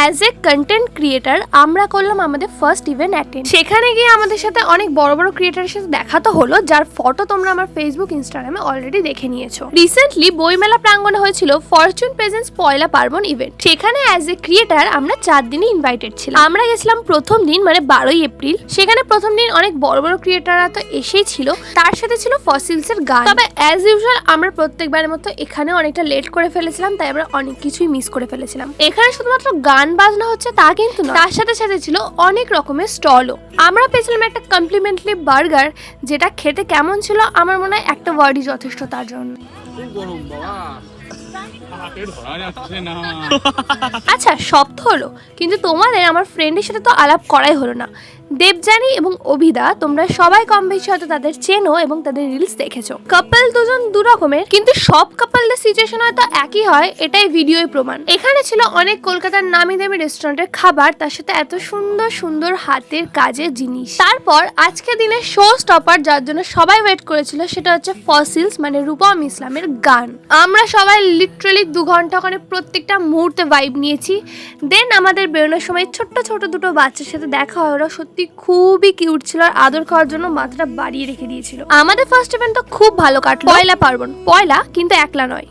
As a content creator আমরা করলাম আমাদের ফার্স্ট ইভেন্ট অ্যাটেন্ড। সেখানে গিয়ে আমাদের সাথে অনেক বড় বড় ক্রিয়েটারের সাথে দেখা তো হলো, যার ফটো তোমরা আমার ফেসবুক ইনস্টাগ্রামে অলরেডি দেখে নিয়েছো। রিসেন্টলি বইমেলা প্রাঙ্গণে হয়েছিল ফরচুন প্রেজেন্স পয়লা পার্বণ ইভেন্ট। সেখানে অ্যাজ এ ক্রিয়েটার আমরা 4 দিনই ইনভাইটেড ছিলাম। আমরা গেছিলাম প্রথম দিন মানে 12ই এপ্রিল। সেখানে প্রথম দিন অনেক বড় বড় ক্রিয়েটাররা তো এসেই ছিল, তার সাথে ছিল ফসিলস এর গান। তবে অ্যাজ ইউজুয়াল আমরা প্রত্যেকবারের মতো এখানে অনেকটা লেট করে ফেলেছিলাম, তাই আমরা অনেক কিছুই মিস করে ফেলেছিলাম। এখানে শুধুমাত্র গান বাজনা হচ্ছে তা কিন্তু না, তার সাথে সাথে ছিল অনেক রকমের স্টলও। আমরা পেয়েছিলাম একটা কমপ্লিমেন্টারি বার্গার, যেটা খেতে কেমন ছিল আমার মনে হয় একটা ওয়ার্ডই যথেষ্ট তার জন্য। আচ্ছা সব তো হলো, কিন্তু তোমাদের আমার ফ্রেন্ডের সাথে তো আলাপ করাই হলো না। দেবযানী এবং অভিদা, তোমরা সবাই কম বেশি হয়তো তাদের চেনো এবং তাদের রিলস দেখেছো। কাপল দুজন দু রকমের, কিন্তু সব কাপলদের সিচুয়েশন হয়তো একই হয়, এটাই ভিডিওই প্রমাণ। এখানে ছিল অনেক কলকাতার নামি দামি রেস্টুরেন্টের খাবার, তার সাথে এত সুন্দর সুন্দর হাতের কাজের জিনিস। তারপর আজকে দিনের শো স্টপার, যার জন্য সবাই ওয়েট করেছিল, সেটা হচ্ছে ফসিলস মানে রূপম ইসলামের গান। আমরা সবাই লিটারালি 2 ঘন্টা ওখানে প্রত্যেকটা মুহূর্তে ভাইব নিয়েছি। দেন আমাদের বেরোনোর সময় ছোট্ট ছোট দুটো বাচ্চার সাথে দেখা হয়, ওরা সত্যি খুবই কিউট ছিল আর আদর খাওয়ার জন্য মাথাটা বাড়িয়ে রেখে দিয়েছিল। আমাদের ফার্স্ট ইভেন্ট তো খুব ভালো কাটলো। পয়লা পার্বণ, পয়লা কিন্তু একলা নয়।